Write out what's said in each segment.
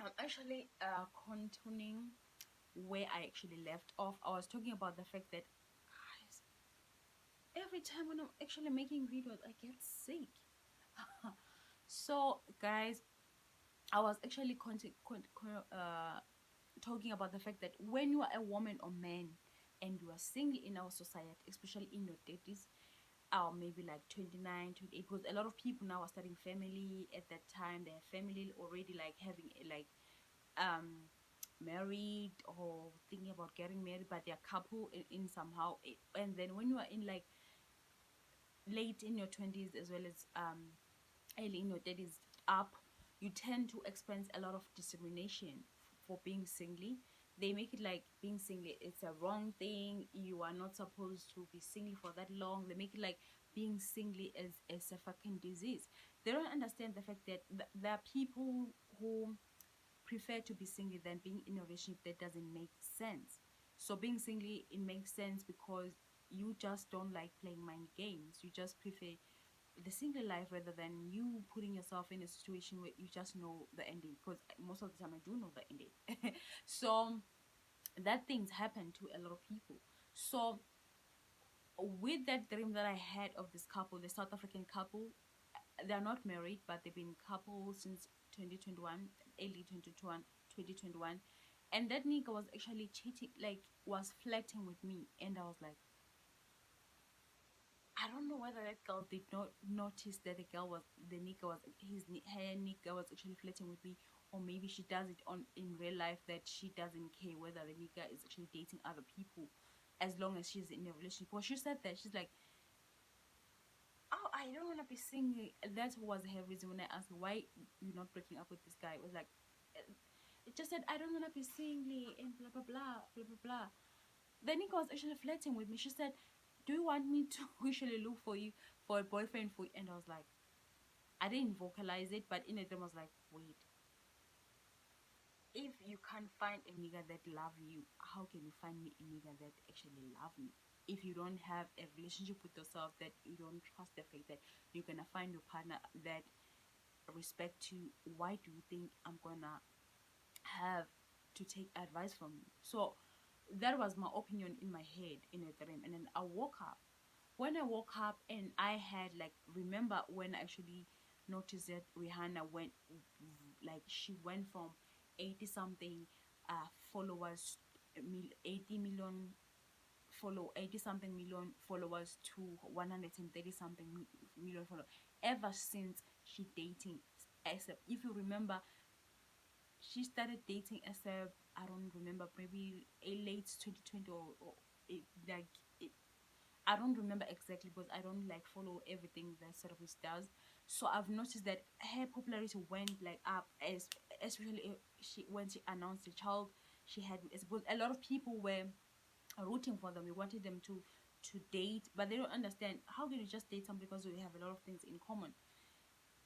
I'm actually continuing where I actually left off. I was talking about the fact that, guys, every time when I'm actually making videos, I get sick. So, guys, I was actually talking about the fact that when you are a woman or man and you are single in our society, especially in your 30s, or maybe like 29, 28, because a lot of people now are starting family at that time. They're family already, like having like um married or thinking about getting married, but they're couple in somehow. And then when you are in like late in your 20s as well as early in your 30s up, you tend to experience a lot of discrimination for being single. They make it like being single it's a wrong thing. You are not supposed to be single for that long. They make it like being single is a fucking disease. They don't understand the fact that there are people who prefer to be single than being in a relationship that doesn't make sense. So being single, it makes sense because you just don't like playing mind games. You just prefer the single life rather than you putting yourself in a situation where you just know the ending. Because most of the time I do know the ending. So that things happen to a lot of people. So with that dream that I had of this couple, the South African couple, they're not married, but they've been couple since 2021, early 2021, 2021. And that nigga was actually cheating, like was flirting with me. And I was like, I don't know whether that girl did not notice that the nigga was, her nigga was actually flirting with me, or maybe she does it on in real life that she doesn't care whether the nigga is actually dating other people as long as she's in a relationship. Well, she said that, she's like, oh, I don't want to be single. That was her reason when I asked her, why you not breaking up with this guy. It was like, it just said, I don't want to be single and blah, blah, blah, blah, blah, blah. The nigga was actually flirting with me. She said, do you want me to actually look for you for a boyfriend for you? And I was like, I didn't vocalize it, but in it, I was like, wait, if you can't find a nigga that love you, how can you find me a nigga that actually love me? If you don't have a relationship with yourself, that you don't trust the fact that you're gonna find your partner that respect you, why do you think I'm gonna have to take advice from you? So that was my opinion in my head in a dream. And then I woke up. When I woke up and I had like, remember when I actually noticed that Rihanna went, like she went from 80 something followers, 80 million 80 something million followers to 130 something million followers ever since she dating. Except if you remember, she started dating Asep, I don't remember, maybe a late 2020, or it, like it, I don't remember exactly because I don't like follow everything that Service does. So I've noticed that her popularity went like up, as especially she when she announced the child she had with Asep. Because a lot of people were rooting for them. We wanted them to date, but they don't understand, how can you just date someone because we have a lot of things in common?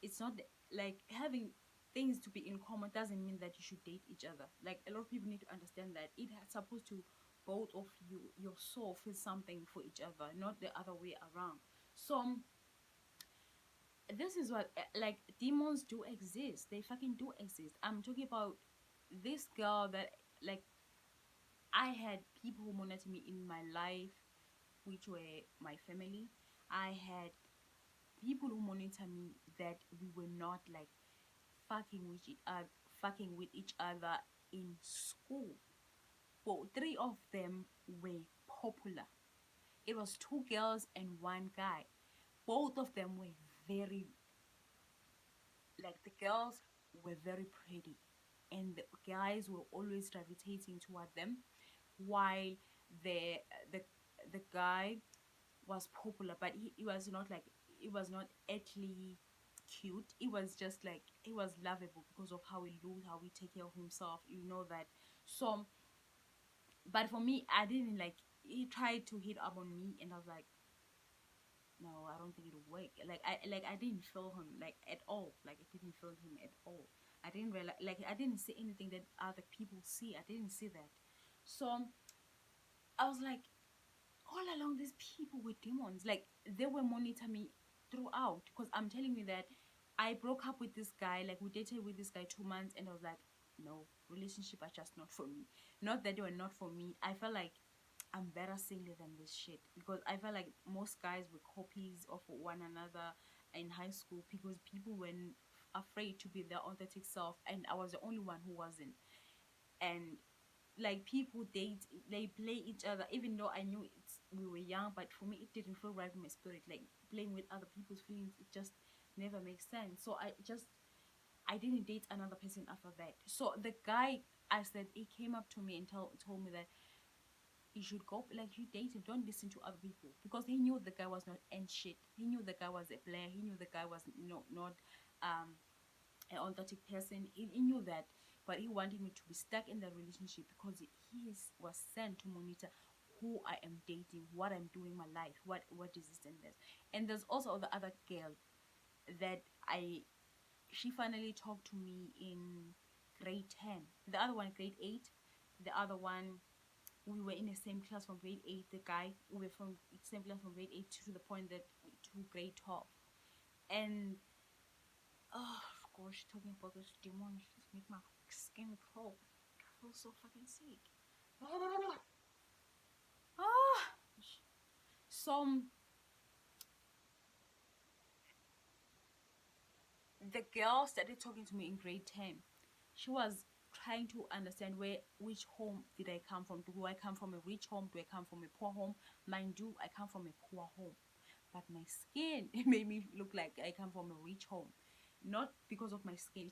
It's not like having things to be in common doesn't mean that you should date each other. Like a lot of people need to understand that it has supposed to, both of you, your soul feel something for each other, not the other way around. So this is what, like, demons do exist. They fucking do exist. I'm talking about this girl that, like, I had people who monitored me in my life, which were my family. I had people who monitor me that we were not like fucking with each other in school. Well, three of them were popular. It was two girls and one guy. Both of them were very, like, the girls were very pretty, and the guys were always gravitating toward them, while the the the guy was popular, but he was not like, it was not actually cute. It was just like, he was lovable because of how he looked, how he take care of himself, you know that. So, but for me, I didn't like. He tried to hit up on me, and I was like, no, I don't think it'll work. I didn't feel him like at all. Like I didn't feel him at all. I didn't realize, like I didn't see anything that other people see. I didn't see that. So I was like, all along these people were demons. Like they were monitor me throughout, because I'm telling you that I broke up with this guy. Like we dated with this guy 2 months, and I was like, no, relationship are just not for me. Not that they were not for me. I felt like I'm better single than this shit, because I felt like most guys were copies of one another in high school, because people were afraid to be their authentic self, and I was the only one who wasn't. And like, people date, they play each other, even though I knew we were young, but for me it didn't feel right in my spirit. Like, playing with other people's feelings, it just never makes sense. So I didn't date another person after that. So the guy, I said, he came up to me and told me that you should go, like, you date him, don't listen to other people, because he knew the guy was not and shit. He knew the guy was a player. He knew the guy was not um an authentic person. He knew that, but he wanted me to be stuck in that relationship because was sent to monitor who I am dating, what I'm doing in my life, what is this and this. And there's also the other girl that she finally talked to me in grade 10. The other one grade 8. The other one, we were in the same class from grade 8. The guy, we were from the same class from grade 8 to the point that to grade 12. And oh gosh, talking about those demons just make my skin crawl. I feel so fucking sick. Ah, so the girl started talking to me in grade 10. She was trying to understand which home did I come from. Do I come from a rich home? Do I come from a poor home? Mind you, I come from a poor home, but my skin it made me look like I come from a rich home. Not because of my skin,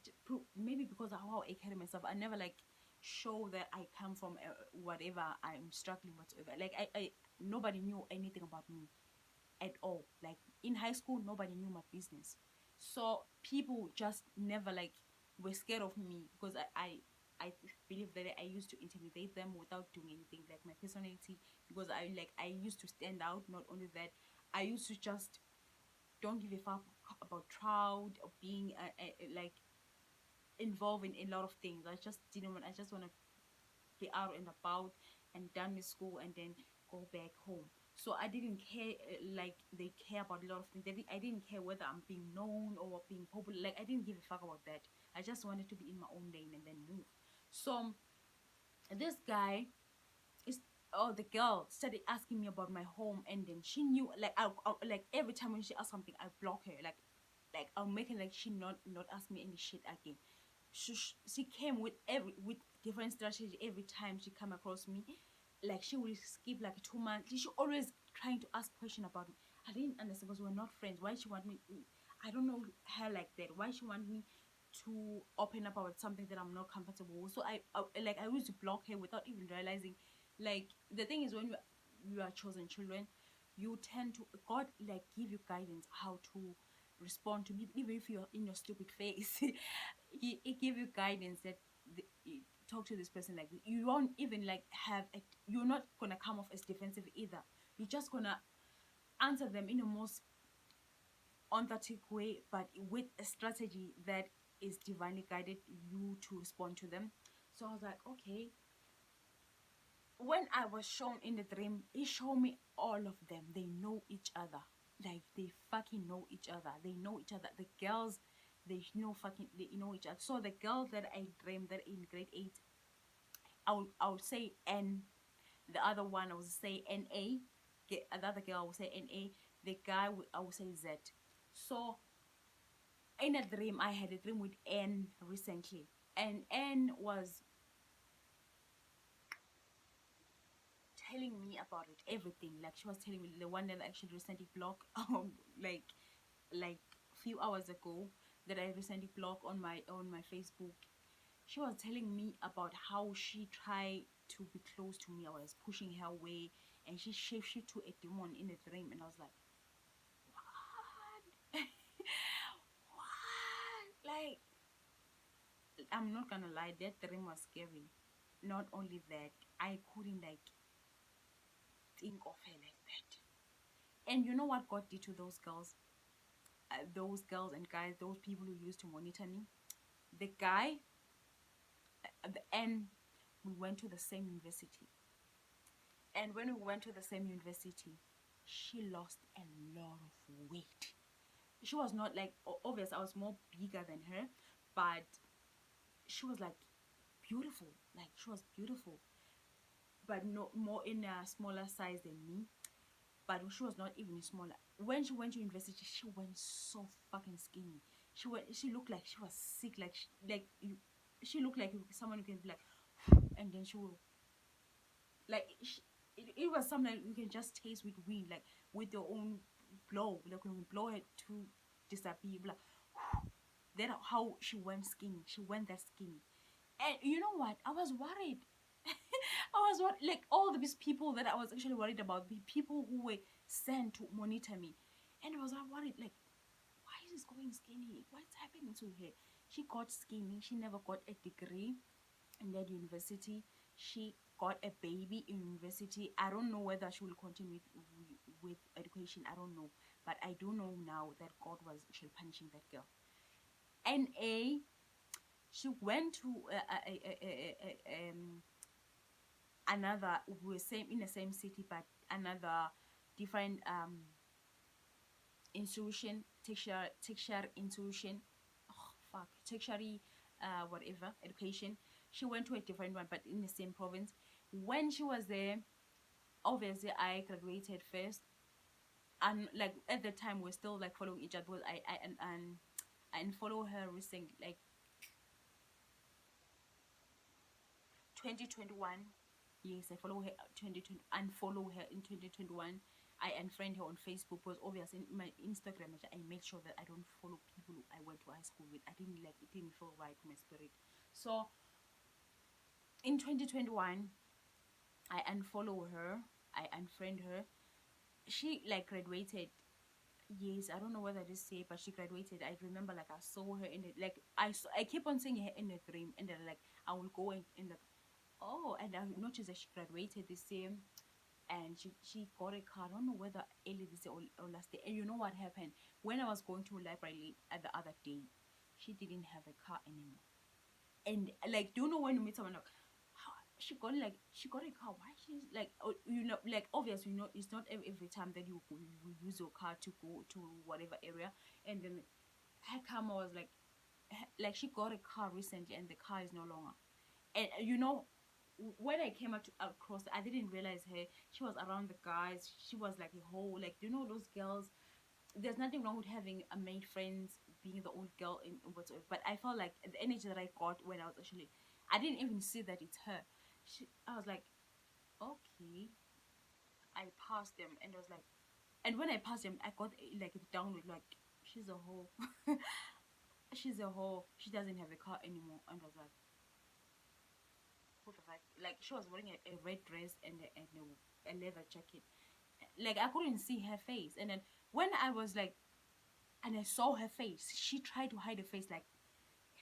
maybe because of how I carry myself. I never like show that I come from whatever I'm struggling whatsoever. Like, I nobody knew anything about me at all. Like, in high school, nobody knew my business. So people just never like were scared of me, because I believe that I used to intimidate them without doing anything. Like, my personality, because I used to stand out. Not only that, I used to just don't give a fuck about proud or being like involved in a lot of things. I just didn't want. I just want to be out and about and done with school and then go back home. So I didn't care, like they care about a lot of things. I didn't care whether I'm being known or being popular. Like, I didn't give a fuck about that. I just wanted to be in my own lane and then move. So this guy is, oh, the girl started asking me about my home, and then she knew, like, I like every time when she asked something, I block her. Like I'll make her like she not ask me any shit again. She came with different strategy every time she come across me. Like, she will skip like 2 months. She always trying to ask question about me. I didn't understand, because we're not friends. Why she want me? I don't know her like that. Why she want me to open up about something that I'm not comfortable with? So I used to block her without even realizing. Like, the thing is, when you are chosen children, you tend to, God like give you guidance how to respond to me, even if you're in your stupid face. He give you guidance that talk to this person like this. You won't even like you're not gonna come off as defensive either. You're just gonna answer them in a most empathetic way, but with a strategy that is divinely guided you to respond to them. So I was like, okay. When I was shown in the dream, he showed me all of them. They know each other. Like, they fucking know each other. They know each other. The girls, they know each other. So the girl that I dreamed that in grade 8, I would say N. The other one I would say NA. Another girl I would say NA. The guy I would say Z. So in a dream, I had a dream with N recently, and N was telling me about it, everything. Like, she was telling me, the one that I actually recently blocked, like few hours ago, that I recently blocked on my Facebook. She was telling me about how she tried to be close to me. I was pushing her away, and she shapeshifted to a demon in a dream, and I was like, what? What? Like, I'm not gonna lie, that dream was scary. Not only that, I couldn't like think of her like that. And you know what God did to those girls and guys, those people who used to monitor me? The guy, at the end, we went to the same university. And when we went to the same university, she lost a lot of weight. She was not like, obvious, I was more bigger than her, but she was like beautiful. Like she was beautiful, but no more in a smaller size than me. But she was not even smaller. When she went to university, she went so fucking skinny. She looked like she was sick. Like she looked like someone who can be like, and then she will like it was something you can just taste with wind, like with your own blow, like when you blow it to disappear, like then how she went skinny. She went that skinny, and you know what? I was worried. I was worried, like all these people that I was actually worried about, the people who were sent to monitor me, and I was worried, like why is this going skinny? What's happening to her? She got skinny. She never got a degree in that university. She got a baby in university. I don't know whether she will continue with education. I don't know, but I do know now that God was actually punishing that girl. NA, she went to another, we were same in the same city, but another different institution, tertiary institution. Oh fuck, tertiary, whatever education. She went to a different one, but in the same province. When she was there, obviously I graduated first, and like at the time we're still like following each other. Because I unfollow her recently, like 2021. Yes, I follow her 2020, unfollow her in 2021. I unfriend her on Facebook because obviously in my Instagram I make sure that I don't follow people who I went to high school with. I didn't like it, didn't feel right to my spirit. So in 2021, I unfollow her, I unfriend her. She like graduated. Yes, I don't know whether this say, but she graduated. I remember like I saw her in the like I keep on seeing her in a dream, and then like I will go in the oh, and I noticed that she graduated the same, and she got a car. I don't know whether early this year or last day. And you know what happened when I was going to library at the other day? She didn't have a car anymore. And like, do you know when you meet someone like, how she got a car? Why she's like, oh, you know, like obviously you know it's not every time that you use your car to go to whatever area. And then her car was like she got a car recently, and the car is no longer. And you know, when I came across, I didn't realize her. She was around the guys. She was like a whole like, you know, those girls. There's nothing wrong with having a made friends, being the old girl in whatsoever. But I felt like the energy that I got when I was actually, I didn't even see that it's her. I was like, okay. I passed them, and I was like, and when I passed them, I got like a download like, she's a whole, she's a whole. She doesn't have a car anymore, and I was like, what the fuck? Like she was wearing a red dress and a leather jacket. Like I couldn't see her face. And then when I was like, and I saw her face, she tried to hide her face. Like,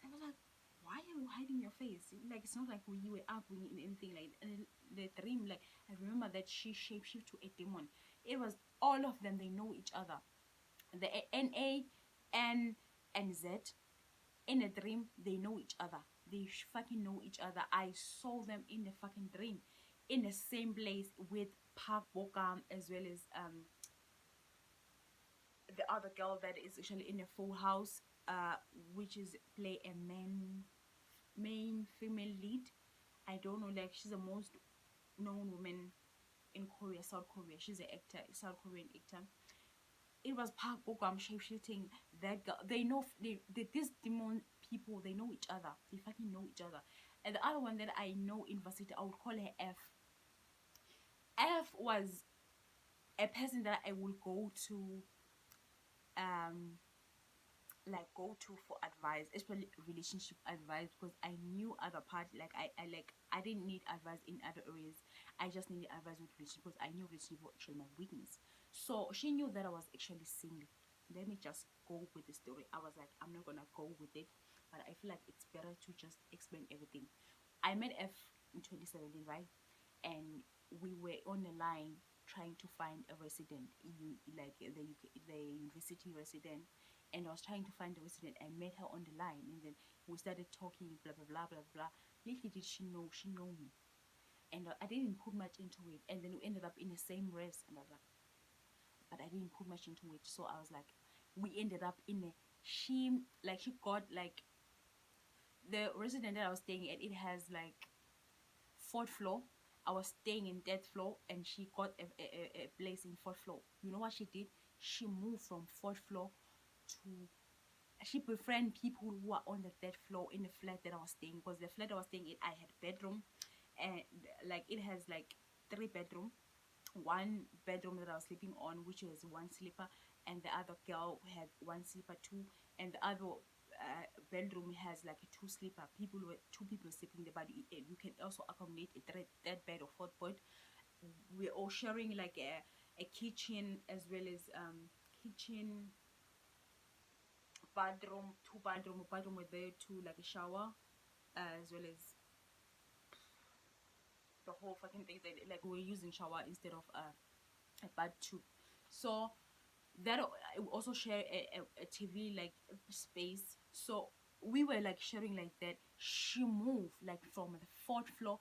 and I was like, why are you hiding your face? Like it's not like we were arguing in anything. Like and the dream, like I remember that she shapeshift to a demon. It was all of them. They know each other. The NA, N, and Z in a dream, they know each other. They fucking know each other. I saw them in the fucking dream, in the same place with Park Bokam, as well as the other girl that is actually in a Full House, which is play a main female lead. I don't know, like she's the most known woman in Korea, South Korea. She's an actor, South Korean actor. It was Park Bogum shapeshifting that girl. They know these demon people. They know each other. They fucking know each other. And the other one that I know in varsity, I would call her F. F was a person that I would go to, um, like go to for advice, especially relationship advice, because I knew other part. Like I didn't need advice in other areas. I just needed advice with relationship because I knew relationship was actually my weakness. So she knew that I was actually single. Let me just go with the story. I was like, I'm not gonna go with it, but I feel like it's better to just explain everything. I met F in 2017, right? And we were on the line trying to find a resident, like the university resident. And I was trying to find the resident. I met her on the line, and then we started talking, blah blah blah blah blah. Little did she know me, and I didn't put much into it. And then we ended up in the same race, and I was like, but I didn't put much into it. So I was like, we ended up in a she got like the resident that I was staying at, it has like fourth floor. I was staying in that floor, and she got a place in fourth floor. You know what she did? She moved from fourth floor to, she befriend people who are on the third floor in the flat that I was staying, because the flat I was staying in, I had bedroom, and like it has like three bedroom. One bedroom that I was sleeping on, which was one sleeper, and the other girl had one sleeper too, and the other bedroom has like a two sleeper. People were two people sleeping there, but you can also accommodate a third bed or fourth bed. We're all sharing like a kitchen, as well as kitchen, bathroom, two bathroom with there too, like a shower, as well as the whole fucking thing that like we're using shower instead of a bath tube. So that I also share a TV like space. So we were like sharing like that. She moved like from the fourth floor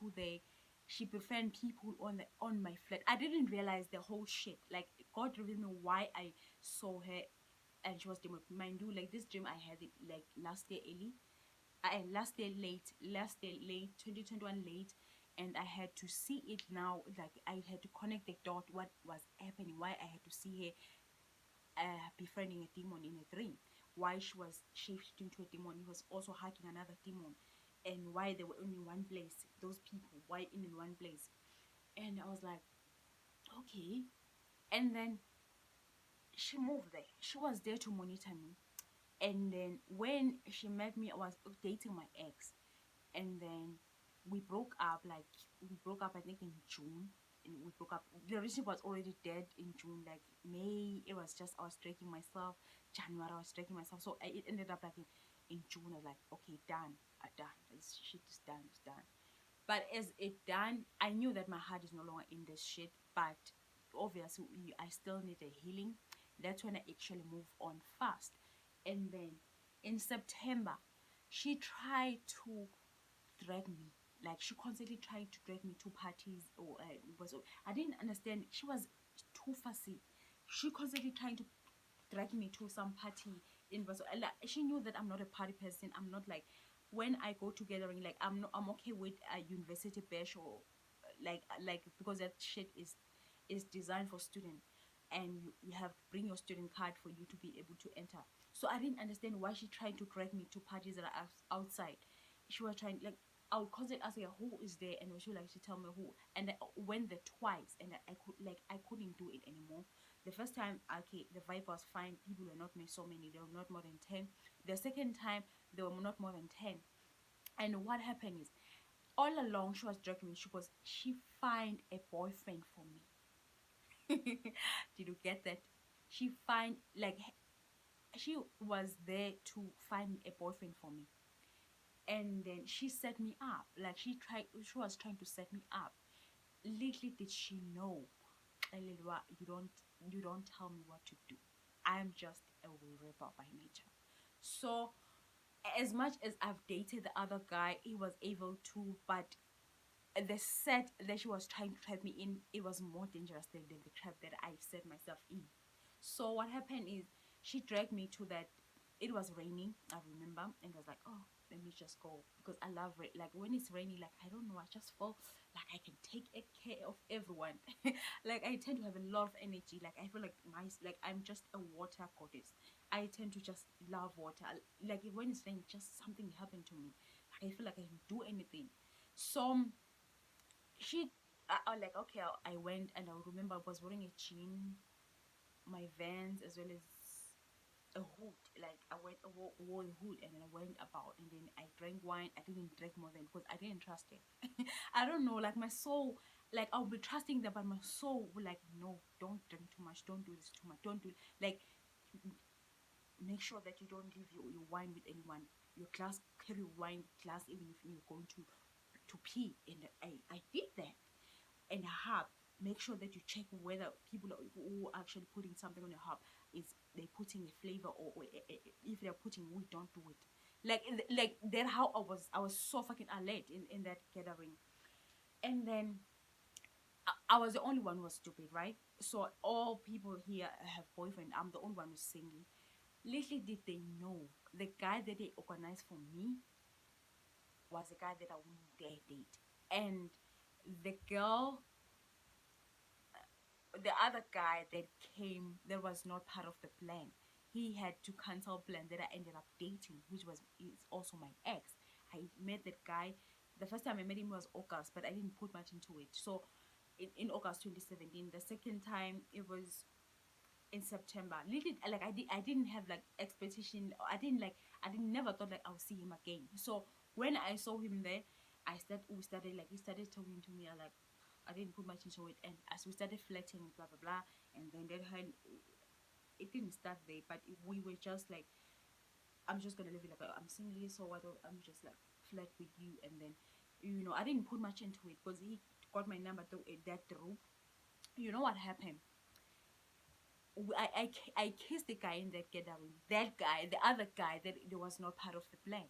to the, she befriend people on my flat. I didn't realize the whole shit. Like God revealed me why I saw her, and she was dreaming. Mind you, like this dream I had it like last year early. Last year late, 2021 late, and I had to see it now. Like I had to connect the dot, what was happening, why I had to see her befriending a demon in a dream, why she was shapeshifting to a demon, he was also hugging another demon, and why they were only in one place, those people, why in one place. And I was like, okay. And then she moved there, she was there to monitor me. And then when she met me, I was dating my ex, and then we broke up. Like we broke up, I think in June, and we broke up. The relationship was already dead in June. Like May, it was just I was dragging myself. January, I was dragging myself. So it ended up like in June. I was like, okay, done, done. This shit is done, it's done. But as it done, I knew that my heart is no longer in this shit. But obviously, I still need a healing. That's when I actually move on fast. And then in September, she tried to drag me. Like she constantly tried to drag me to parties, or was, I didn't understand. She was too fussy. She constantly trying to drag me to some party in Brazil. Like she knew that I'm not a party person. I'm not like, when I go to gathering, like I'm okay with a university bash, or because that shit is designed for student, and you have to bring your student card for you to be able to enter. So I didn't understand why she tried to drag me to parties that are outside. She was trying, like, I would constantly ask her who is there, and she would like to tell me who. And I went there twice, and I couldn't do it anymore. The first time, okay, the vibe was fine. People were not so many. There were not more than 10. The second time, there were not more than 10. And what happened is, all along she was dragging me. She find a boyfriend for me. Did you get that? She find, like, she was there to find a boyfriend for me. And then she set me up. Like she was trying to set me up. Little did she know, Elilwa, you don't tell me what to do. I'm just a rebel by nature. So as much as I've dated the other guy, he was able to, but the set that she was trying to trap me in, it was more dangerous than the trap that I set myself in. So what happened is, she dragged me to that. It was raining, I remember, and I was like, oh, let me just go, because I love rain. Like when it's raining, like I don't know, I just feel like I can take care of everyone. Like I tend to have a lot of energy. Like I feel like like I'm just a water goddess. I tend to just love water. Like when it's raining, just something happened to me. Like I feel like I can do anything. So she, I like, okay, I went, and I remember I was wearing a jean, my Vans, as well as a hood. Like I wore a hood, and then I went about, and then I drank wine. I didn't drink more than, because I didn't trust it. I don't know, like my soul, like I'll be trusting them, but my soul will like, no, don't drink too much, don't do this too much, don't do, like, make sure that you don't leave your wine with anyone. Your glass, carry your wine glass, even if you're going to pee. And I did that. And a herb, make sure that you check whether people who are actually putting something on a herb, is they putting a flavor, or if they're putting weed, don't do it. Like that, how I was so fucking alert in that gathering. And then I was the only one who was stupid, right? So all people here have boyfriend, I'm the only one who's single. Little did they know, the guy that they organized for me, was a guy that I wouldn't dare date. And the girl, the other guy that came, that was not part of the plan. He had to cancel plan that I ended up dating, which was is also my ex. I met that guy. The first time I met him was August, but I didn't put much into it. So in August 2017, the second time it was in September. Little like I didn't have like expectation. I didn't never thought like I'll see him again. So when I saw him there, we started like he started talking to me. I didn't put much into it, and as we started flirting, blah blah blah, and then it didn't start there, but we were just like, I'm just gonna live it like I'm single, so why don't I'm just like flirt with you, and then I didn't put much into it because he got my number through that through. You know what happened? I kissed the guy in that gathering. That guy, the other guy, that it was not part of the plan.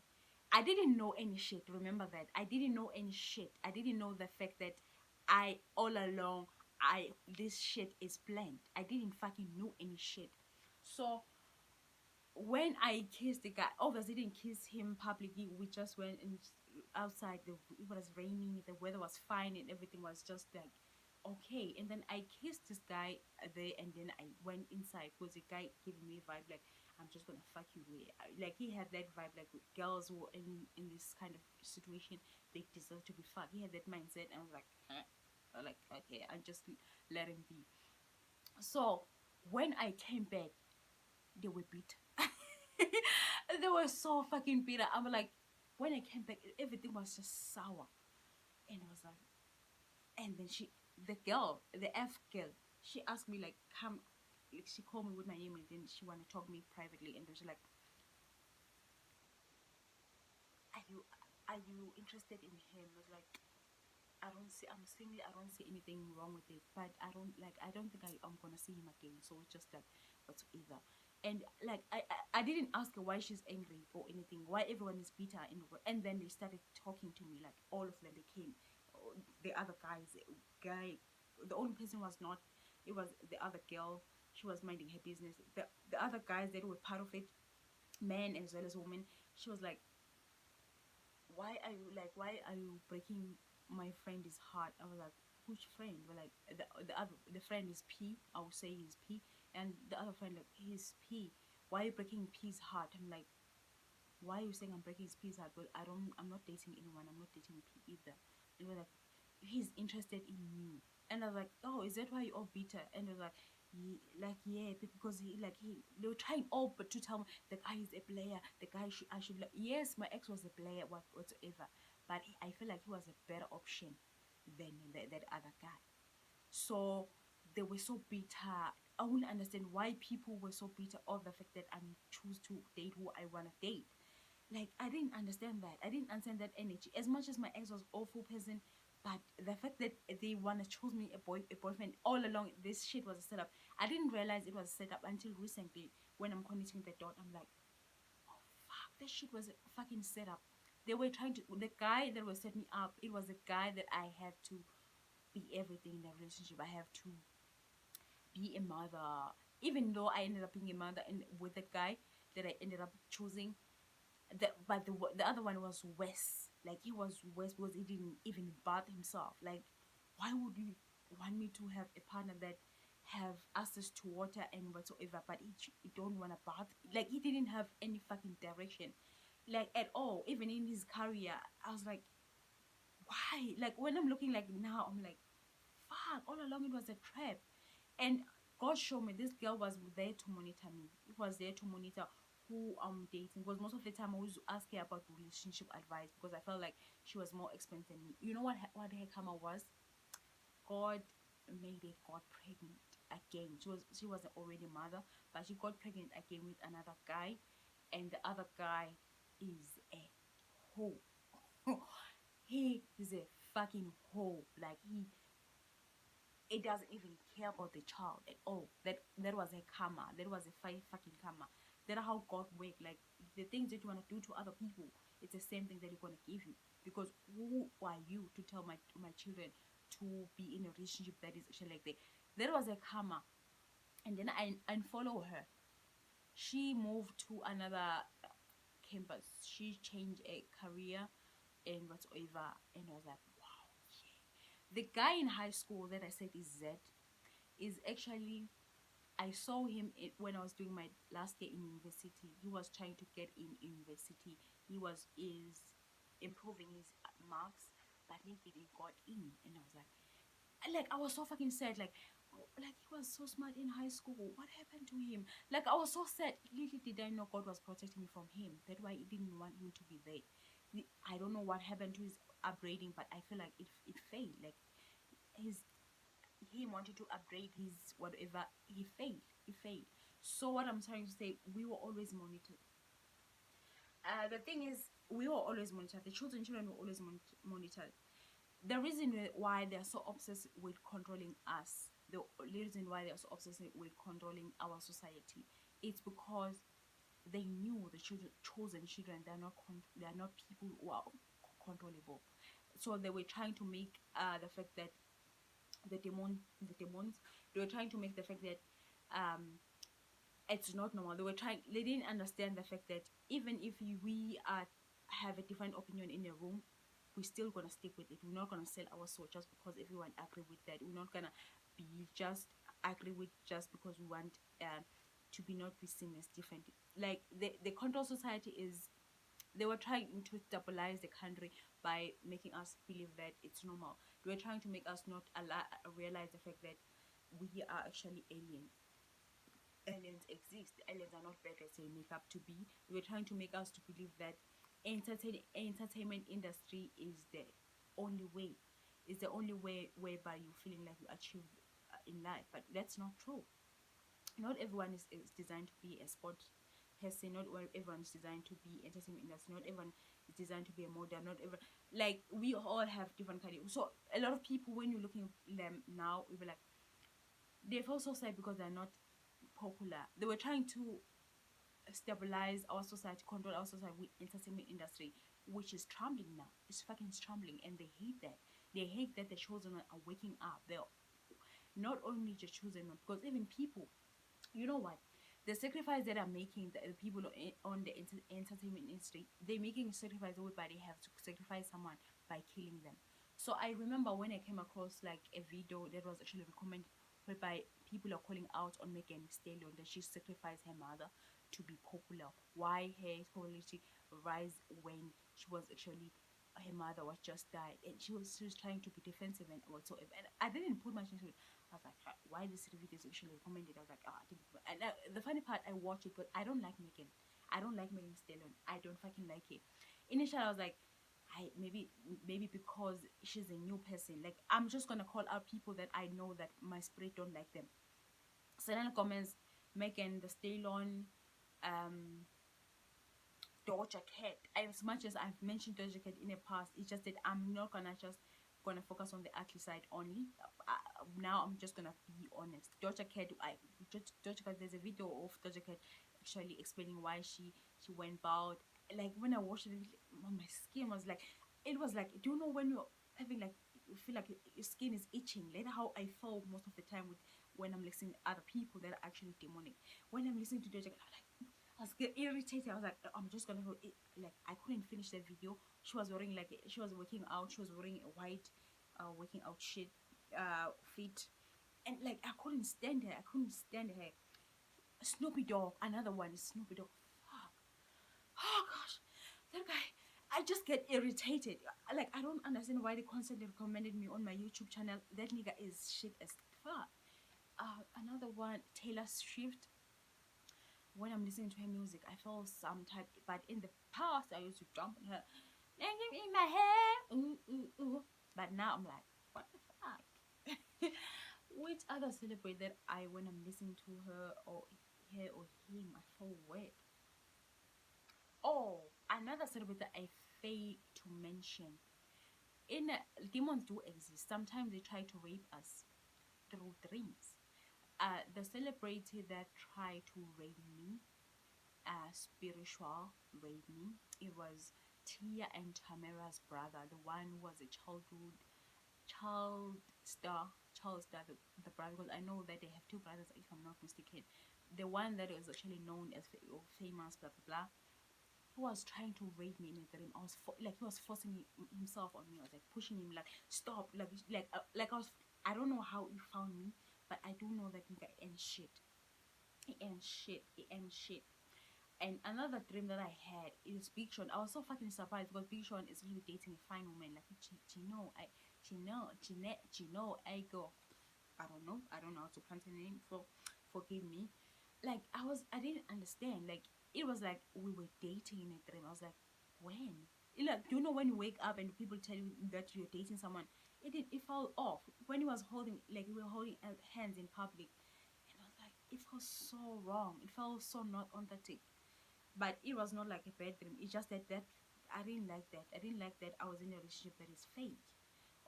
I didn't know any shit. Remember that. I didn't know any shit. I didn't know the fact that I all along I this shit is planned. I didn't fucking know any shit. So when I kissed the guy, obviously didn't kiss him publicly. We just went and outside. It was raining. The weather was fine, and everything was just like okay. And then I kissed this guy there, and then I went inside because the guy giving me a vibe like I'm just gonna fuck you. Like he had that vibe like with girls who are in this kind of situation, they deserve to be fucked. He had that mindset, and I was like, huh? Like okay, I just let him be. So when I came back, they were bitter. They were so fucking bitter. I'm like, when I came back, everything was just sour. And I was like, and then the girl, the F girl, she asked me like, come, like, she called me with my name and then she wanted to talk to me privately. And then she's like, are you, are you interested in him? I was like, I'm single, I don't see anything wrong with it, but I don't think I'm gonna see him again. So it's just like, whatsoever. And like, I didn't ask her why she's angry or anything, why everyone is bitter. And then they started talking to me, like, all of them, they came. The other guy, the only person was not, it was the other girl. She was minding her business. The other guys that were part of it, men as well as women, she was like, why are you breaking my friend's heart? I was like, which friend? We're like, the friend is P. I would say he's P, and the other friend like he's P. Why are you breaking P's heart? I'm like, why are you saying I'm breaking P's heart? But I'm not dating anyone. I'm not dating P either. And we're like, he's interested in me. And I was like, oh, is that why you're all bitter? And they was like, yeah, because they were trying all but to tell me the guy is a player. The guy I should like, yes, my ex was a player, whatsoever, but I feel like he was a better option than that other guy. So they were so bitter. I wouldn't understand why people were so bitter of the fact that I choose to date who I wanna date. Like I didn't understand that. I didn't understand that energy. As much as my ex was awful person, but the fact that they wanna choose me a boyfriend all along, this shit was a setup. I didn't realize it was a setup until recently when I'm connecting the dot. I'm like, oh fuck, this shit was a fucking setup. They were trying to the guy that was set me up. It was the guy that I have to be everything in the relationship. I have to be a mother. Even though I ended up being a mother and with the guy that I ended up choosing, but the other one was worse. Like he was worse because he didn't even bath himself. Like, why would you want me to have a partner that have access to water and whatsoever, but he don't want to bath? Like he didn't have any fucking direction, like at all. Even in his career, I was like, why? Like when I'm looking like now, I'm like, fuck. All along it was a trap, and God showed me this girl was there to monitor me. It was there to monitor who I'm dating because most of the time I was asking about relationship advice because I felt like she was more experienced than me. You know what her karma was? God made her got pregnant again. She was already mother, but she got pregnant again with another guy, and the other guy is a hoe. He is a fucking hoe. Like it doesn't even care about the child at all. That was a karma. That was a fucking karma. That's how God works. Like the things that you wanna do to other people, it's the same thing that He's gonna give you. Because who are you to tell my children to be in a relationship that is actually like that? That was a karma. And then I unfollow her. She moved to another campus. She changed a career. and whatsoever. And I was like, wow, yeah. The guy in high school that I said is Z is actually, I saw him when I was doing my last year in university. He was trying to get in university. He was is improving his marks, but he didn't got in. And I was like I was so fucking sad. Like, oh, like he was so smart in high school. What happened to him? Like I was so sad. Little did I know God was protecting me from him. That's why He didn't want him to be there. I don't know what happened to his upgrading, but I feel like it failed. Like his he wanted to upgrade his whatever, he failed. So what I'm trying to say, we were always monitored. The thing is, we were always monitored. The children were always monitored. The reason why they're so obsessed with controlling us, the reason why they're so obsessed with controlling our society, it's because they knew the chosen children, they're not people who are controllable. So they were trying to make the fact that the demons, they were trying to make the fact that it's not normal. They didn't understand the fact that even if we have a different opinion in a room, we're still gonna stick with it. We're not gonna sell our soul just because everyone agree with that. We're not gonna be just agree with just because we want to be not be seen as different. Like the control society is, they were trying to stabilize the country by making us believe that it's normal. They were trying to make us not realize the fact that we are actually aliens. Aliens exist. Aliens are not bad as they make up to be. They were trying to make us to believe that entertainment industry is the only way. Is the only way whereby you feeling like you achieve in life, but that's not true. Not everyone is designed to be a sport person. Not everyone is designed to be entertainment industry. Not everyone is designed to be a model. Not everyone, like we all have different kind of. So a lot of people, when you're looking at them now, we be like, they feel so sad because they're not popular. They were trying to stabilize our society, control our society with entertainment industry, which is trembling now. It's fucking trembling, and they hate that. They hate that the children are waking up. They're not only just children, because even people, you know what? The sacrifice that are making the people on the entertainment industry, they're making a sacrifice whereby they have to sacrifice someone by killing them. So I remember when I came across like a video that was actually recommended, whereby people are calling out on Megan Stallion that she sacrificed her mother to be popular. Why her popularity rise when she was actually, her mother was just died, and she was trying to be defensive and whatsoever. And I didn't put much into it. I was like, why this video is actually recommended? I was like, oh, I didn't. And the funny part, I watched it, but I don't like Megan. I don't like Megan Stallion. I don't fucking like it. Initially, I was like, maybe because she's a new person. Like, I'm just gonna call out people that I know that my spirit don't like them. So then comments, Megan the Stallion, um, Doja Cat. As much as I've mentioned Doja Cat in the past, it's just that I'm not gonna focus on the ugly side only. Now I'm just gonna be honest. Doja Cat, Doja Cat. There's a video of Doja Cat actually explaining why she went bald. Like when I watched it, my skin was like, it was like, do you know when you're having like, you feel like your skin is itching? Like how I felt most of the time with when I'm listening to other people that are actually demonic. When I'm listening to Doja Cat, I was getting irritated. I was like, I'm just gonna go. Like I couldn't finish the video. She was wearing like, she was working out. She was wearing a white, working out shit, fit, and like I couldn't stand her. I couldn't stand her. Snoopy Dogg, another one is Snoopy Dogg. Fuck. Oh gosh, that guy. I just get irritated. Like I don't understand why they constantly recommended me on my YouTube channel. That nigga is shit as fuck. Another one, Taylor Swift. When I'm listening to her music, I feel some type. But in the past, I used to jump on her, in my hair, ooh ooh ooh. But now I'm like, what the fuck? Which other celebrity that when I'm listening to her or him, I feel weird. Oh, another celebrity that I fail to mention. Demons do exist. Sometimes they try to rape us through dreams. The celebrity that tried to rape me, spiritual rape me, it was Tia and Tamara's brother, the one who was a child star, the brother. Because I know that they have two brothers, if I'm not mistaken. The one that was actually known as famous, blah blah blah. he was trying to rape me in a dream. I was like, he was forcing himself on me. I was like pushing him, like stop, like I was. I don't know how he found me, but I do know that nigga ain't shit. He ain't shit. He ain't shit. And another dream that I had is Big Sean. I was so fucking surprised because Big Sean is really dating a fine woman, like Chino, I go. I don't know how to pronounce her name. Forgive me. Like I didn't understand. Like it was like we were dating in a dream. I was like, when? Like you know when you wake up and people tell you that you're dating someone, it fell off when he was holding, like we were holding out hands in public, and I was like, it felt so wrong. It felt so not authentic. But it was not like a bad dream. It's just that I didn't like that. I didn't like that I was in a relationship that is fake.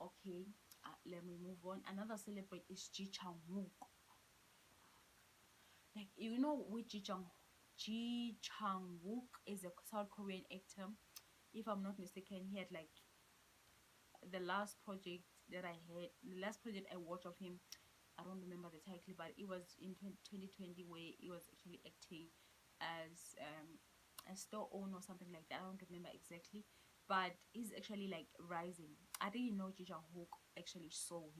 Okay, let me move on. Another celebrate is Ji Chang Wook. Like you know which Ji Chang Wook is a South Korean actor. If I'm not mistaken, he had like the last project that I had, the last project I watched of him. I don't remember the title, but it was in 2020 where he was actually acting as a store owner or something like that. I don't remember exactly, but he's actually like rising. I didn't know Ji Chang Hook actually sold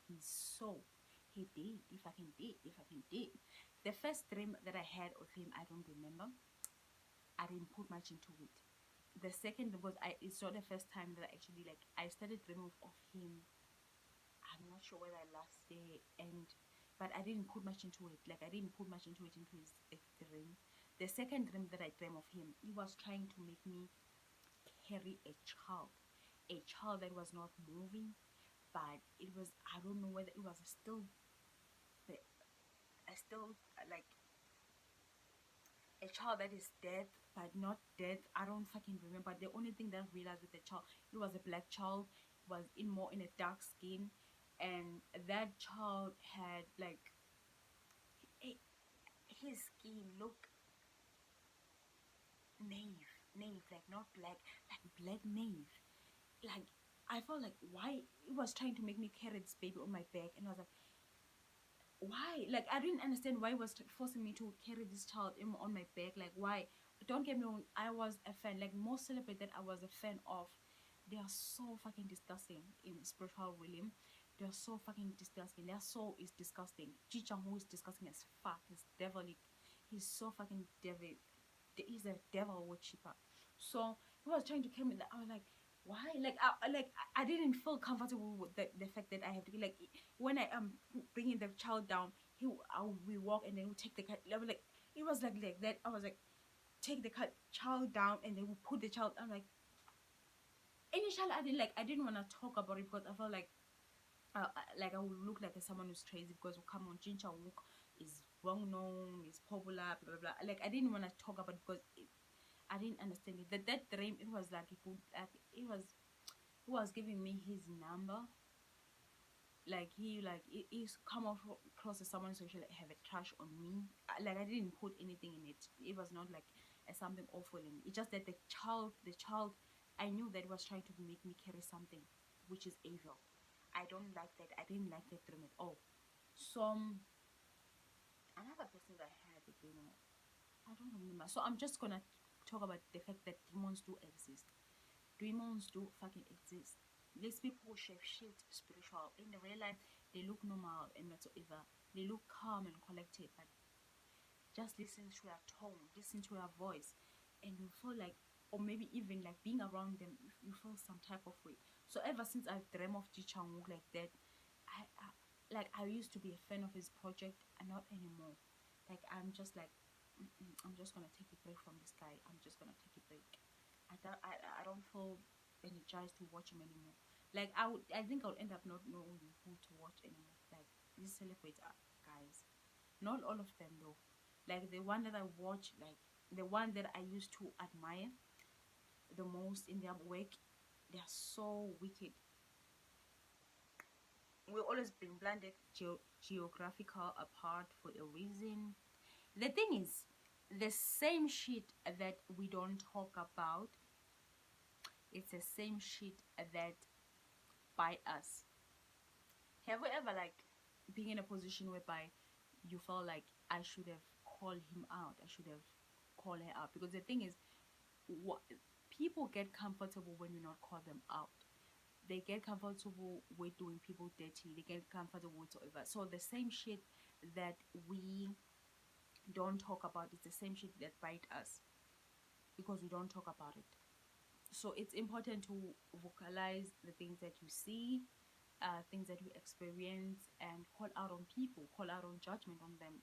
his soul. He did. If I can did, if I can did. The first dream that I had of him, I don't remember. I didn't put much into it. The second, because it's not the first time that I actually like I started dreaming of him. I'm not sure whether last day and but I didn't put much into it. Like I didn't put much into it into his dream. The second dream that I dreamed of him, he was trying to make me carry a child that was not moving, but it was I don't know whether it was still still like a child that is dead but not dead. I don't fucking remember. The only thing that I realized with the child, it was a black child, was in more in a dark skin, and that child had like a, his skin looked nave, like not black, like black nave. Like I felt like why it was trying to make me carry this baby on my back, and I was like, why? Like I didn't understand why it was forcing me to carry this child on my back. Like why? Don't get me wrong, I was a fan. Like most celebrities that I was a fan of, they are so fucking disgusting in spiritual realm. They are so fucking disgusting. Their soul is disgusting. Ji Chang Woo is disgusting as fuck. He's devilic. He's so fucking devil. He's a devil worshiper. So he was trying to kill me. I was like, why? I didn't feel comfortable with the fact that I have to like when I am bringing the child down, we walk and then we take the cat. I was like, it was like that. I was like, take the child down and then we put the child. I'm like, initially I didn't want to talk about it because I felt like I would look like someone who's crazy because come on, Jin Chang Wook is well known, is popular, blah blah blah. Like I didn't want to talk about it because I didn't understand it. That dream, it was like it was giving me his number. Like he's come off across as someone who actually have a crush on me. Like I didn't put anything in it. It was not like something awful in it. It's just that the child, I knew that was trying to make me carry something, which is evil. I don't like that. I didn't like that dream at all. So another person that I had again, I don't remember. So I'm just gonna talk about the fact that demons do exist. Demons do fucking exist. These people who shave shit spiritual in the real life, they look normal and whatsoever. They look calm and collected, but just listen to their tone, listen to their voice, and you feel like, or maybe even like being around them, you feel some type of way. So ever since I've dreamt of Ji Chang Wook like that, I used to be a fan of his project, and not anymore. Like I'm just like, I'm just gonna take a break from this guy. I'm just gonna take a break. I don't feel energized to watch him anymore. Like I think I would end up not knowing who to watch anymore. Like these celebrities are guys. Not all of them though. Like the one that I watch, like the one that I used to admire the most in their work, they are so wicked. We've always been blended geographical apart for a reason. The thing is, the same shit that we don't talk about, it's the same shit that by us. Have you ever like been in a position whereby you felt like I should have called him out, I should have called her out? Because the thing is, what people get comfortable when you not call them out. They get comfortable with doing people dirty. They get comfortable with whatever. So the same shit that we don't talk about is the same shit that bite us because we don't talk about it. So it's important to vocalize the things that you see, things that you experience, and call out on people, call out on judgment on them.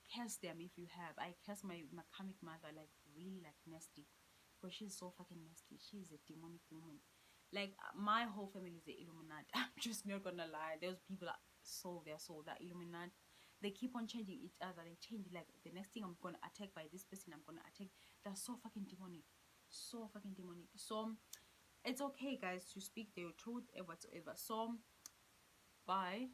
Curse them if you have. I curse my comic mother like really like nasty because she's so fucking nasty. She's a demonic woman. Like my whole family is the Illuminati. I'm just not gonna lie. Those people are so they're so that Illuminati. They keep on changing each other. They change like the next thing I'm gonna attack by this person. I'm gonna attack. They're so fucking demonic, so fucking demonic. So it's okay, guys, to speak their truth and whatsoever. So bye.